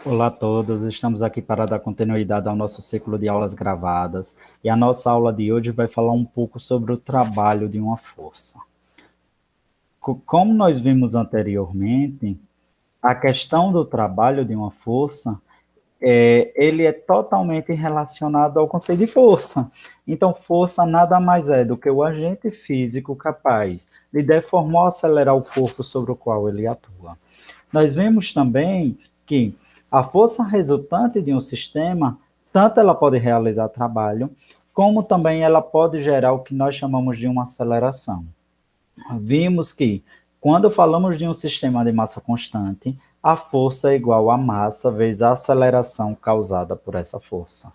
Olá a todos, estamos aqui para dar continuidade ao nosso ciclo de aulas gravadas e a nossa aula de hoje vai falar um pouco sobre o trabalho de uma força. Como nós vimos anteriormente, a questão do trabalho de uma força, ele é totalmente relacionado ao conceito de força. Então, força nada mais é do que o agente físico capaz de deformar ou acelerar o corpo sobre o qual ele atua. Nós vimos também que a força resultante de um sistema, tanto ela pode realizar trabalho, como também ela pode gerar o que nós chamamos de uma aceleração. Vimos que, quando falamos de um sistema de massa constante, a força é igual à massa vezes a aceleração causada por essa força.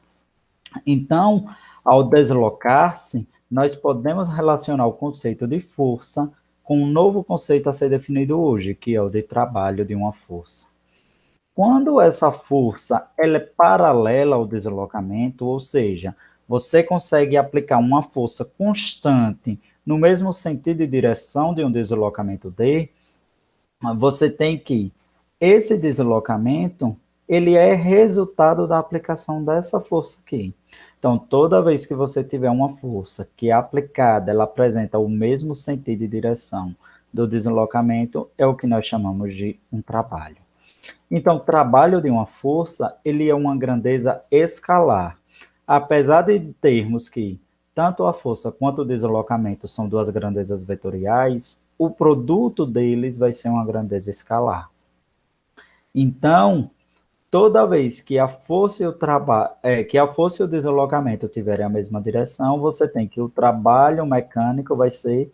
Então, ao deslocar-se, nós podemos relacionar o conceito de força com um novo conceito a ser definido hoje, que é o de trabalho de uma força. Quando essa força ela é paralela ao deslocamento, ou seja, você consegue aplicar uma força constante no mesmo sentido e direção de um deslocamento D, você tem que esse deslocamento ele é resultado da aplicação dessa força aqui. Então, toda vez que você tiver uma força que é aplicada, ela apresenta o mesmo sentido e direção do deslocamento, é o que nós chamamos de um trabalho. Então, o trabalho de uma força, ele é uma grandeza escalar. Apesar de termos que tanto a força quanto o deslocamento são duas grandezas vetoriais, o produto deles vai ser uma grandeza escalar. Então, toda vez que a força e o deslocamento tiverem a mesma direção, você tem que o trabalho mecânico vai ser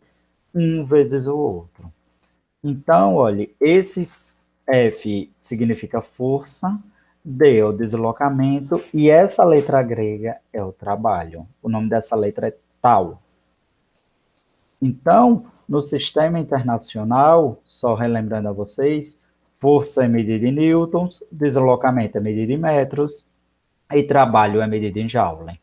um vezes o outro. Então, olha, esse F significa força, D é o deslocamento, e essa letra grega é o trabalho. O nome dessa letra é tau. Então, no sistema internacional, só relembrando a vocês, força é medida em newtons, deslocamento é medida em metros, e trabalho é medida em joule.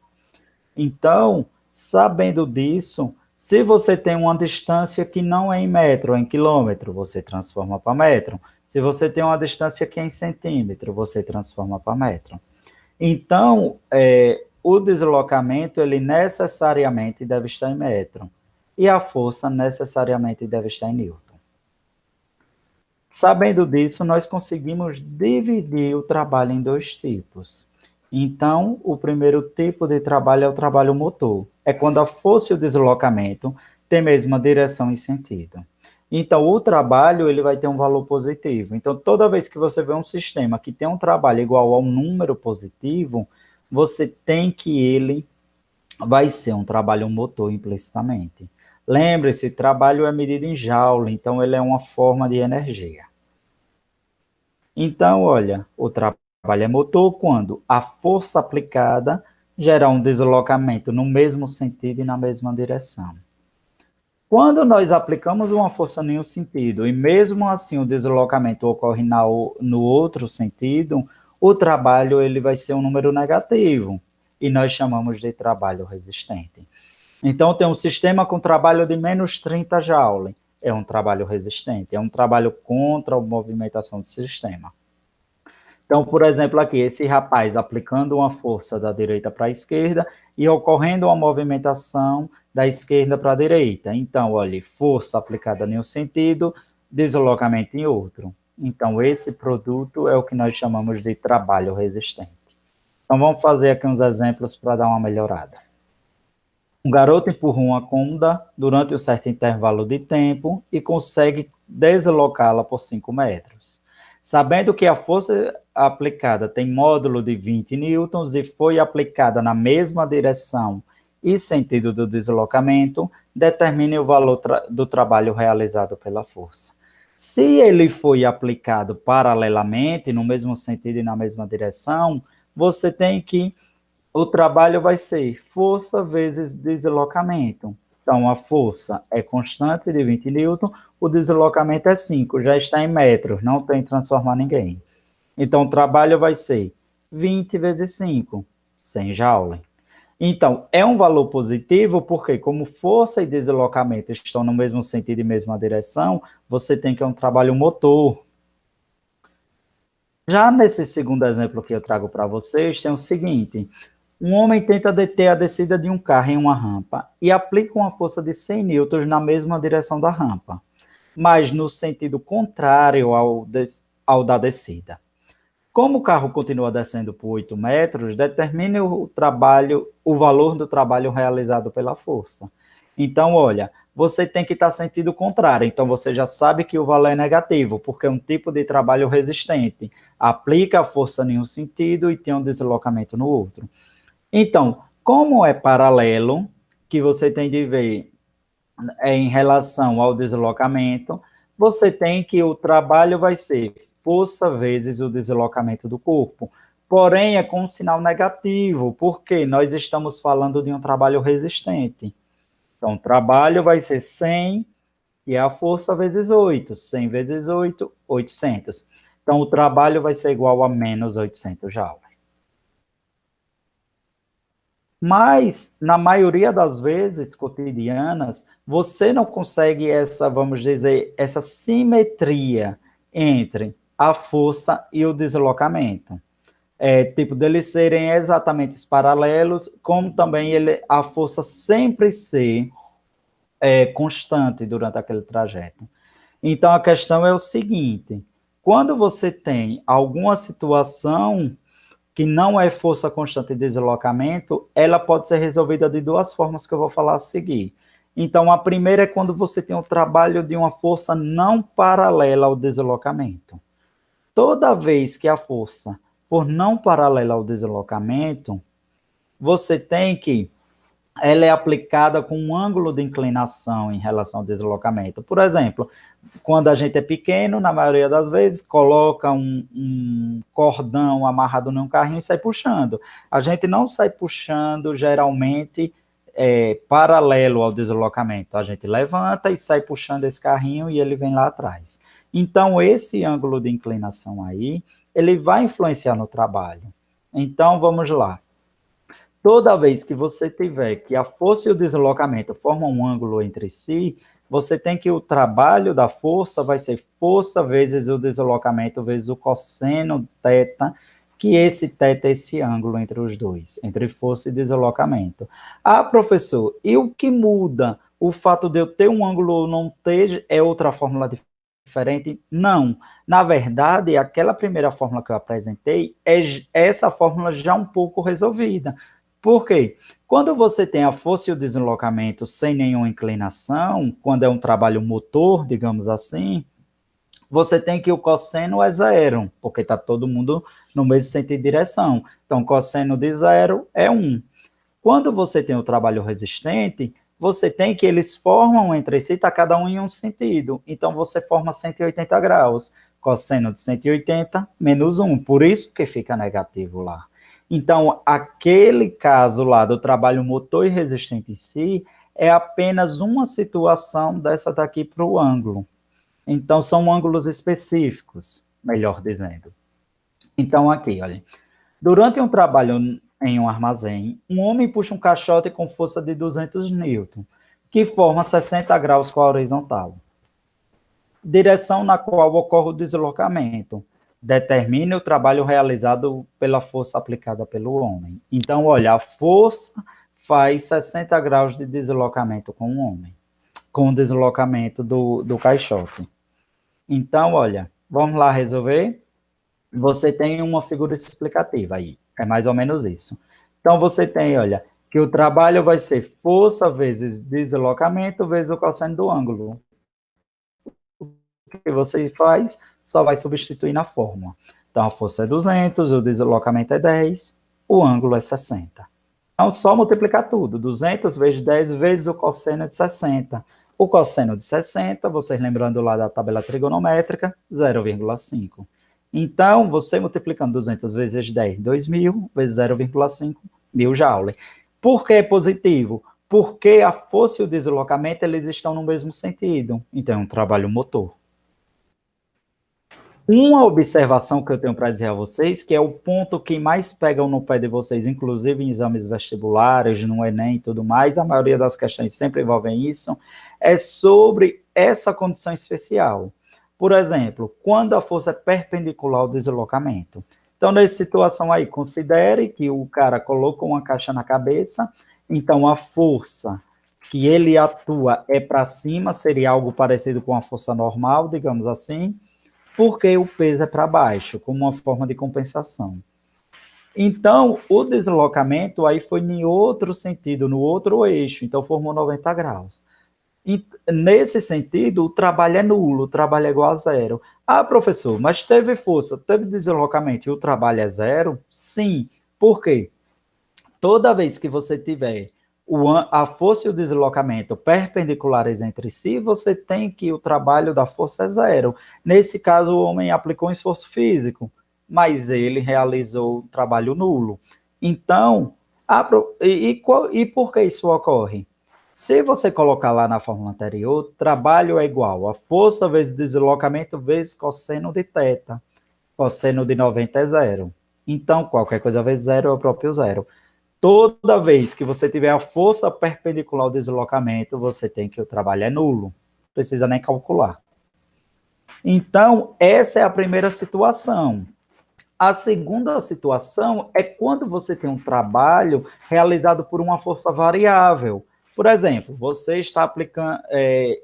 Então, sabendo disso, se você tem uma distância que não é em metro, é em quilômetro, você transforma para metro. Se você tem uma distância que é em centímetro, você transforma para metro. Então, o deslocamento, ele necessariamente deve estar em metro. E a força necessariamente deve estar em newton. Sabendo disso, nós conseguimos dividir o trabalho em dois tipos. Então, o primeiro tipo de trabalho é o trabalho motor. É quando a força e o deslocamento têm a mesma direção e sentido. Então, o trabalho ele vai ter um valor positivo. Então, toda vez que você vê um sistema que tem um trabalho igual ao número positivo, você tem que ele vai ser um trabalho motor implicitamente. Lembre-se, trabalho é medido em joule, então ele é uma forma de energia. Então, olha, o trabalho é motor quando a força aplicada gera um deslocamento no mesmo sentido e na mesma direção. Quando nós aplicamos uma força em um sentido e mesmo assim o deslocamento ocorre no outro sentido, o trabalho ele vai ser um número negativo e nós chamamos de trabalho resistente. Então, tem um sistema com trabalho de menos 30 joule. É um trabalho resistente, é um trabalho contra a movimentação do sistema. Então, por exemplo, aqui, esse rapaz aplicando uma força da direita para a esquerda e ocorrendo uma movimentação da esquerda para a direita. Então, olha, força aplicada em um sentido, deslocamento em outro. Então, esse produto é o que nós chamamos de trabalho resistente. Então, vamos fazer aqui uns exemplos para dar uma melhorada. Um garoto empurra uma corda durante um certo intervalo de tempo e consegue deslocá-la por 5 metros. Sabendo que a força aplicada tem módulo de 20 newtons e foi aplicada na mesma direção e sentido do deslocamento, determine o valor do trabalho realizado pela força. Se ele foi aplicado paralelamente, no mesmo sentido e na mesma direção, você tem que o trabalho vai ser força vezes deslocamento. Então, a força é constante de 20 newton, o deslocamento é 5, já está em metros, não tem que transformar ninguém. Então, o trabalho vai ser 20 vezes 5, 100 joule. Então, é um valor positivo porque, como força e deslocamento estão no mesmo sentido e mesma direção, você tem que ter um trabalho motor. Já nesse segundo exemplo que eu trago para vocês, tem o seguinte: um homem tenta deter a descida de um carro em uma rampa e aplica uma força de 100 newtons na mesma direção da rampa, mas no sentido contrário ao da descida. Como o carro continua descendo por 8 metros, determine o valor do trabalho realizado pela força. Então, olha, você tem que estar sentido contrário. Então, você já sabe que o valor é negativo, porque é um tipo de trabalho resistente. Aplica a força em um sentido e tem um deslocamento no outro. Então, como é paralelo, que você tem de ver em relação ao deslocamento, você tem que o trabalho vai ser força vezes o deslocamento do corpo. Porém, é com um sinal negativo, porque nós estamos falando de um trabalho resistente. Então, o trabalho vai ser 100 e a força vezes 8. 100 vezes 8, 800. Então, o trabalho vai ser igual a menos 800 joules. Mas, na maioria das vezes cotidianas, você não consegue essa, vamos dizer, essa simetria entre a força e o deslocamento. Tipo, deles serem exatamente paralelos, como também a força sempre ser constante durante aquele trajeto. Então, a questão é o seguinte: quando você tem alguma situação que não é força constante de deslocamento, ela pode ser resolvida de duas formas que eu vou falar a seguir. Então, a primeira é quando você tem o trabalho de uma força não paralela ao deslocamento. Toda vez que a força for não paralela ao deslocamento, você tem que ela é aplicada com um ângulo de inclinação em relação ao deslocamento. Por exemplo, quando a gente é pequeno, na maioria das vezes, coloca um cordão amarrado num carrinho e sai puxando. A gente não sai puxando, geralmente, paralelo ao deslocamento. A gente levanta e sai puxando esse carrinho e ele vem lá atrás. Então, esse ângulo de inclinação aí, ele vai influenciar no trabalho. Então, vamos lá. Toda vez que você tiver que a força e o deslocamento formam um ângulo entre si, você tem que o trabalho da força vai ser força vezes o deslocamento vezes o cosseno θ, que esse θ é esse ângulo entre os dois, entre força e deslocamento. Ah, professor, e o que muda? O fato de eu ter um ângulo ou não ter é outra fórmula diferente? Não. Na verdade, aquela primeira fórmula que eu apresentei é essa fórmula já um pouco resolvida. Por quê? Quando você tem a força e o deslocamento sem nenhuma inclinação, quando é um trabalho motor, digamos assim, você tem que o cosseno é zero, porque está todo mundo no mesmo sentido de direção. Então, cosseno de zero é 1. Quando você tem o trabalho resistente, você tem que eles formam entre si, está cada um em um sentido. Então, você forma 180 graus. Cosseno de 180 menos 1. Por isso que fica negativo lá. Então, aquele caso lá do trabalho motor e resistente em si é apenas uma situação dessa daqui para o ângulo. Então, são ângulos específicos, melhor dizendo. Então, aqui, olha. Durante um trabalho em um armazém, um homem puxa um caixote com força de 200 newton, que forma 60 graus com a horizontal. Direção na qual ocorre o deslocamento. Determine o trabalho realizado pela força aplicada pelo homem. Então, olha, a força faz 60 graus de deslocamento com o homem, com o deslocamento do caixote. Então, olha, vamos lá resolver? Você tem uma figura explicativa aí, é mais ou menos isso. Então, você tem, olha, que o trabalho vai ser força vezes deslocamento vezes o cosseno do ângulo. O que você faz? Só vai substituir na fórmula. Então, a força é 200, o deslocamento é 10, o ângulo é 60. Então, só multiplicar tudo. 200 vezes 10 vezes o cosseno de 60. O cosseno de 60, vocês lembrando lá da tabela trigonométrica, 0,5. Então, você multiplicando 200 vezes 10, 2.000, vezes 0,5, 1.000 joules. Por que é positivo? Porque a força e o deslocamento, eles estão no mesmo sentido. Então, é um trabalho motor. Uma observação que eu tenho para dizer a vocês, que é o ponto que mais pegam no pé de vocês, inclusive em exames vestibulares, no Enem e tudo mais, a maioria das questões sempre envolvem isso, é sobre essa condição especial. Por exemplo, quando a força é perpendicular ao deslocamento. Então, nessa situação aí, considere que o cara colocou uma caixa na cabeça, então a força que ele atua é para cima, seria algo parecido com a força normal, digamos assim, porque o peso é para baixo, como uma forma de compensação. Então, o deslocamento aí foi em outro sentido, no outro eixo, então formou 90 graus. E, nesse sentido, o trabalho é nulo, o trabalho é igual a zero. Ah, professor, mas teve força, teve deslocamento e o trabalho é zero? Sim. Por quê? Toda vez que você tiver a força e o deslocamento perpendiculares entre si, você tem que o trabalho da força é zero. Nesse caso, o homem aplicou um esforço físico, mas ele realizou o trabalho nulo. Então, e por que isso ocorre? Se você colocar lá na fórmula anterior, trabalho é igual a força vezes deslocamento vezes cosseno de θ. Cosseno de 90 é zero. Então, qualquer coisa vezes zero é o próprio zero. Toda vez que você tiver a força perpendicular ao deslocamento, você tem que o trabalho é nulo. Não precisa nem calcular. Então, essa é a primeira situação. A segunda situação é quando você tem um trabalho realizado por uma força variável. Por exemplo, você está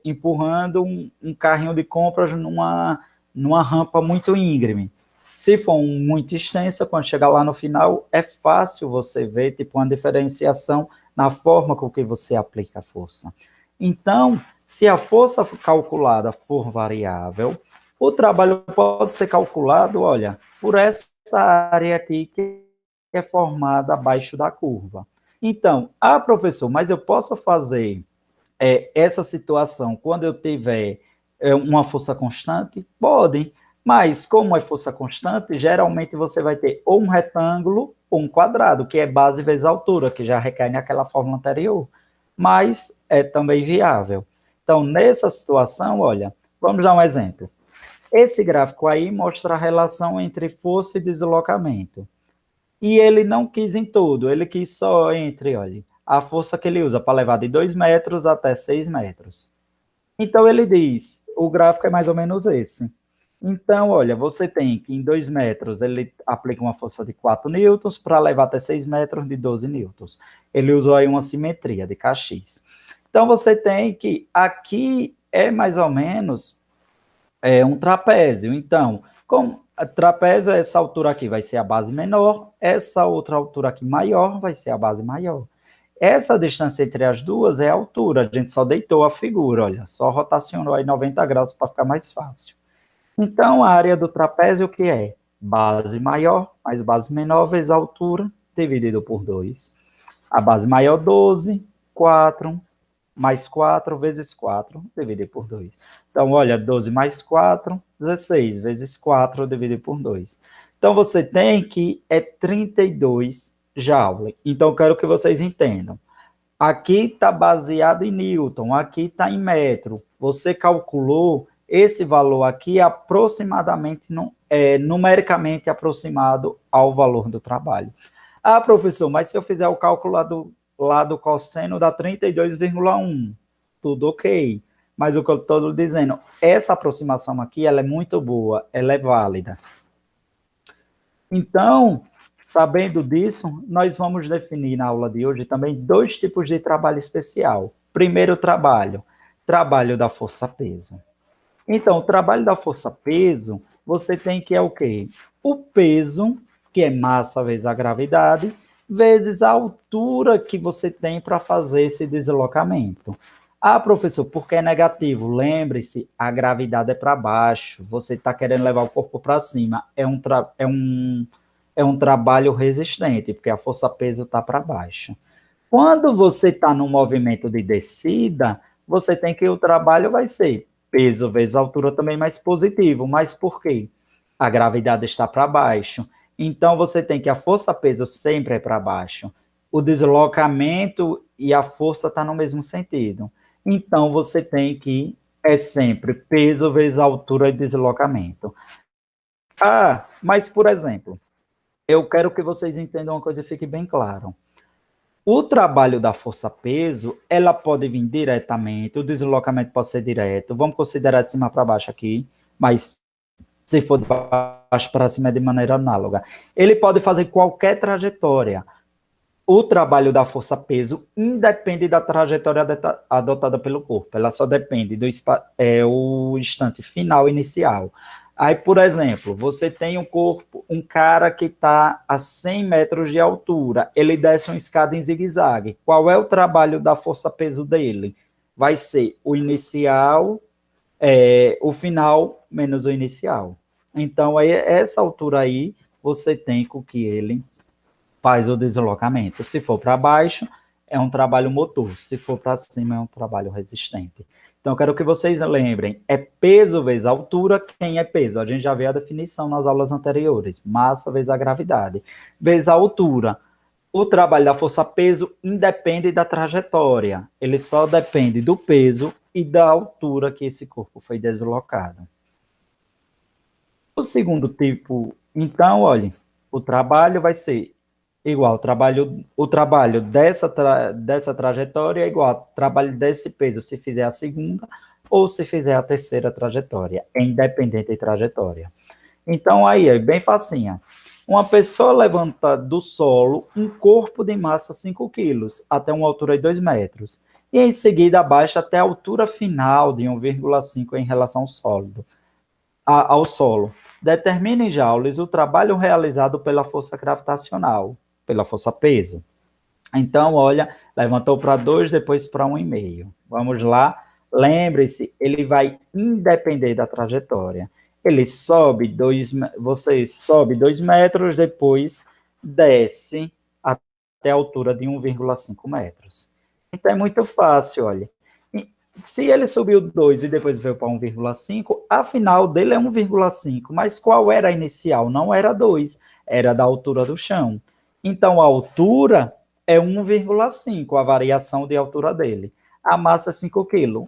empurrando um carrinho de compras numa rampa muito íngreme. Se for muito extensa, quando chegar lá no final, é fácil você ver tipo, uma diferenciação na forma com que você aplica a força. Então, se a força calculada for variável, o trabalho pode ser calculado, olha, por essa área aqui que é formada abaixo da curva. Então, professor, mas eu posso fazer essa situação quando eu tiver uma força constante? Pode, mas como é força constante, geralmente você vai ter ou um retângulo ou um quadrado, que é base vezes altura, que já recai naquela fórmula anterior, mas é também viável. Então, nessa situação, olha, vamos dar um exemplo. Esse gráfico aí mostra a relação entre força e deslocamento. E ele não quis em tudo, ele quis só entre, olha, a força que ele usa para levar de 2 metros até 6 metros. Então ele diz, o gráfico é mais ou menos esse. Então, olha, você tem que em 2 metros ele aplica uma força de 4 newtons para levar até 6 metros de 12 newtons. Ele usou aí uma simetria de Kx. Então você tem que, aqui é mais ou menos um trapézio. Então, como trapézio, essa altura aqui vai ser a base menor, essa outra altura aqui maior vai ser a base maior. Essa distância entre as duas é a altura, a gente só deitou a figura, olha, só rotacionou aí 90 graus para ficar mais fácil. Então, a área do trapézio, o que é? Base maior mais base menor vezes a altura, dividido por 2. A base maior, 12, 4, mais 4 vezes 4, dividir por 2. Então, olha, 12 mais 4, 16 vezes 4, dividir por 2. Então, você tem que é 32 joules. Então, eu quero que vocês entendam. Aqui está baseado em Newton, aqui está em metro. Você calculou esse valor aqui aproximadamente, numericamente aproximado ao valor do trabalho. Ah, professor, mas se eu fizer o cálculo lá do cosseno dá 32,1. Tudo ok. Mas o que eu estou dizendo, essa aproximação aqui, ela é muito boa, ela é válida. Então, sabendo disso, nós vamos definir na aula de hoje também 2 tipos de trabalho especial. Primeiro trabalho da força-peso. Então, o trabalho da força-peso, você tem que é o quê? O peso, que é massa vezes a gravidade, vezes a altura que você tem para fazer esse deslocamento. Ah, professor, por que é negativo? Lembre-se, a gravidade é para baixo, você está querendo levar o corpo para cima. É um trabalho resistente, porque a força-peso está para baixo. Quando você está no movimento de descida, você tem que o trabalho vai ser peso vezes altura também mais positivo. Mas por quê? A gravidade está para baixo. Então, você tem que a força-peso sempre é para baixo. O deslocamento e a força está no mesmo sentido. Então, você tem que é sempre peso vezes altura e deslocamento. Ah, mas, por exemplo, eu quero que vocês entendam uma coisa e fique bem claro. O trabalho da força-peso, ela pode vir diretamente, o deslocamento pode ser direto. Vamos considerar de cima para baixo aqui. mas se for de baixo para cima é de maneira análoga. Ele pode fazer qualquer trajetória. O trabalho da força-peso independe da trajetória adotada pelo corpo, ela só depende do o instante final inicial. Aí, por exemplo, você tem um corpo, um cara que está a 100 metros de altura, ele desce uma escada em zigue-zague. Qual é o trabalho da força-peso dele? Vai ser o inicial, o final menos o inicial. Então, aí, essa altura aí, você tem com que ele faz o deslocamento. Se for para baixo, é um trabalho motor. Se for para cima, é um trabalho resistente. Então, eu quero que vocês lembrem, é peso vezes altura. Quem é peso? A gente já viu a definição nas aulas anteriores. Massa vezes a gravidade. Vezes a altura. O trabalho da força-peso independe da trajetória. Ele só depende do peso e da altura que esse corpo foi deslocado. O segundo tipo, então, olha, o trabalho vai ser igual, o trabalho dessa trajetória é igual ao trabalho desse peso, se fizer a segunda ou se fizer a terceira trajetória, é independente de trajetória. Então, aí, é bem facinho. Uma pessoa levanta do solo um corpo de massa 5 quilos, até uma altura de 2 metros, e em seguida abaixa até a altura final de 1,5 em relação ao solo. Determine em joules o trabalho realizado pela força gravitacional, pela força-peso. Então, olha, levantou para 2, depois para 1,5. Vamos lá. Lembre-se, ele vai independer da trajetória. Ele sobe 2, você sobe 2 metros, depois desce até a altura de 1,5 metros. Então, é muito fácil, olha. Se ele subiu 2 e depois veio para 1,5, a final dele é 1,5, mas qual era a inicial? Não era 2, era da altura do chão. Então, a altura é 1,5, a variação de altura dele. A massa é 5 kg,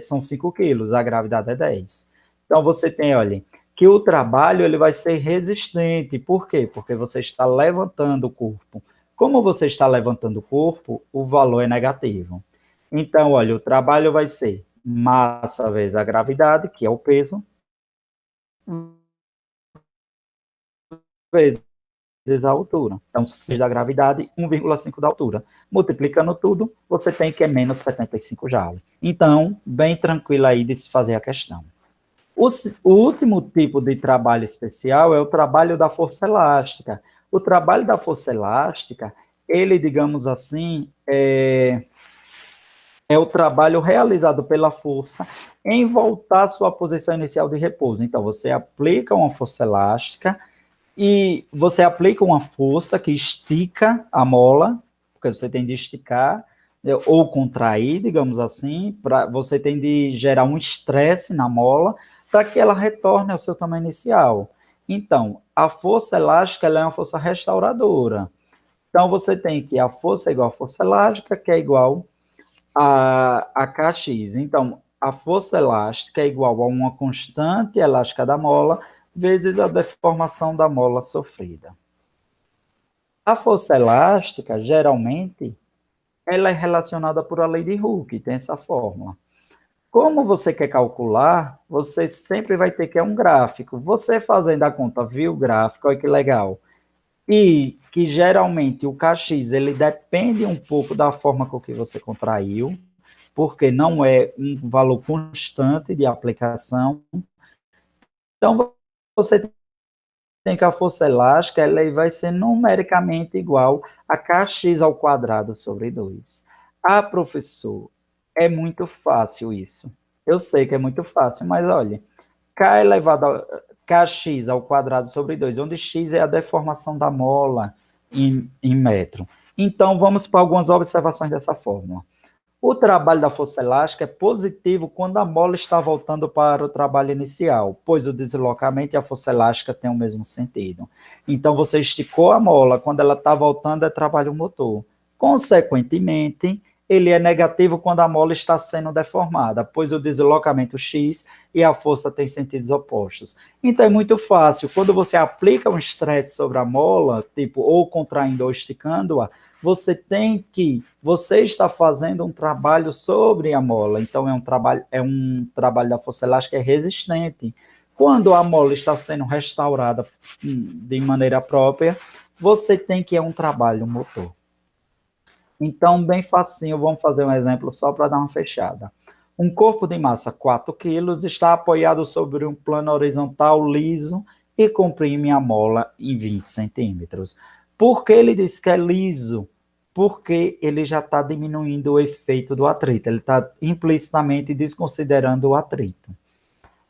são 5 quilos, a gravidade é 10. Então, você tem, olha, que o trabalho ele vai ser resistente. Por quê? Porque você está levantando o corpo. Como você está levantando o corpo, o valor é negativo. Então, olha, o trabalho vai ser massa vezes a gravidade, que é o peso, vezes a altura. Então, 6 da gravidade, 1,5 da altura. Multiplicando tudo, você tem que é menos 75 joules. Então, bem tranquilo aí de se fazer a questão. O último tipo de trabalho especial é o trabalho da força elástica. O trabalho da força elástica, ele, digamos assim, é o trabalho realizado pela força em voltar à sua posição inicial de repouso. Então, você aplica uma força elástica e você aplica uma força que estica a mola, porque você tem de esticar ou contrair, digamos assim, você tem de gerar um estresse na mola para que ela retorne ao seu tamanho inicial. Então, a força elástica ela é uma força restauradora. Então, você tem que a força é igual a força elástica, que é igual a Kx. Então, a força elástica é igual a uma constante elástica da mola vezes a deformação da mola sofrida. A força elástica, geralmente, ela é relacionada por a lei de Hooke, tem essa fórmula. Como você quer calcular, você sempre vai ter que um gráfico. Você fazendo a conta, viu o gráfico, olha que legal. E que geralmente o Kx, ele depende um pouco da forma com que você contraiu, porque não é um valor constante de aplicação. Então, você tem que a força elástica ela vai ser numericamente igual a Kx ao quadrado sobre 2. Ah, professor, é muito fácil isso. Eu sei que é muito fácil, mas olha, K elevado a Kx ao quadrado sobre 2, onde x é a deformação da mola em metro. Então, vamos para algumas observações dessa fórmula. O trabalho da força elástica é positivo quando a mola está voltando para o trabalho inicial, pois o deslocamento e a força elástica têm o mesmo sentido. Então, você esticou a mola, quando ela está voltando, é trabalho motor. Consequentemente, ele é negativo quando a mola está sendo deformada, pois o deslocamento x e a força têm sentidos opostos. Então é muito fácil, quando você aplica um estresse sobre a mola, tipo, ou contraindo ou esticando-a, você está fazendo um trabalho sobre a mola, então é um trabalho da força elástica resistente. Quando a mola está sendo restaurada de maneira própria, você tem que é um trabalho motor. Então, bem facinho, vamos fazer um exemplo só para dar uma fechada. Um corpo de massa 4 quilos está apoiado sobre um plano horizontal liso e comprime a mola em 20 centímetros. Por que ele diz que é liso? Porque ele já está diminuindo o efeito do atrito, ele está implicitamente desconsiderando o atrito.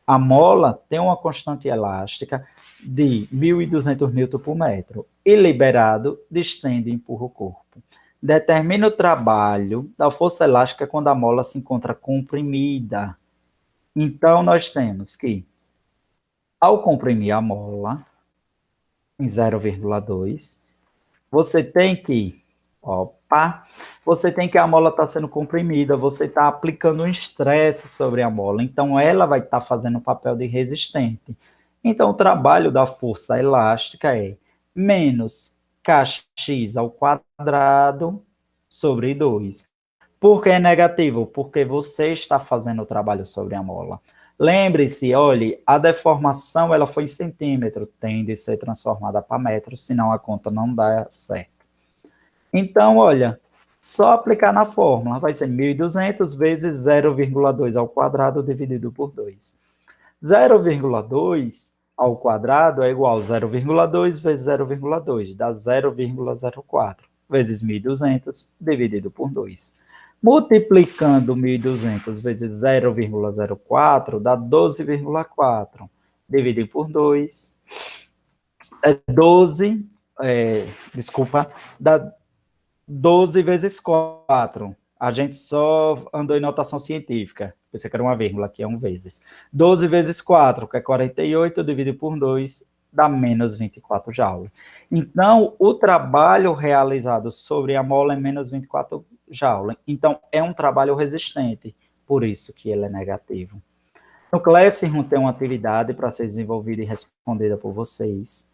A mola tem uma constante elástica de 1.200 newton por metro e liberado distende e empurra o corpo. Determina o trabalho da força elástica quando a mola se encontra comprimida. Então, nós temos que, ao comprimir a mola em 0,2, você tem que, a mola está sendo comprimida, você está aplicando um estresse sobre a mola, então ela vai estar fazendo o papel de resistente. Então, o trabalho da força elástica é menos kx ao quadrado sobre 2. Por que é negativo? Porque você está fazendo o trabalho sobre a mola. Lembre-se, olhe, a deformação ela foi em centímetro, tem de ser transformada para metro, senão a conta não dá certo. Então, olha, só aplicar na fórmula, vai ser 1.200 vezes 0,2 ao quadrado dividido por 2. 0,2 ao quadrado é igual a 0,2 vezes 0,2, dá 0,04, vezes 1.200 dividido por 2. Multiplicando 1.200 vezes 0,04, dá 12,4, dividido por 2, é 12, dá 12 vezes 4. A gente só andou em notação científica. Pensei que era uma vírgula, aqui é um vezes. 12 vezes 4, que é 48, dividido por 2, dá menos 24 joules. Então, o trabalho realizado sobre a mola é menos 24 joules. Então, é um trabalho resistente, por isso que ele é negativo. No Classroom tem uma atividade para ser desenvolvida e respondida por vocês.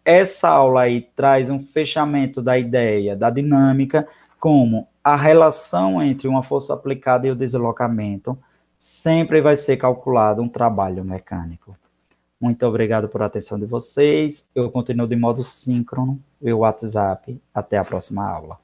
Essa aula aí traz um fechamento da ideia, da dinâmica, como a relação entre uma força aplicada e o deslocamento sempre vai ser calculado um trabalho mecânico. Muito obrigado por atenção de vocês. Eu continuo de modo síncrono, via WhatsApp. Até a próxima aula.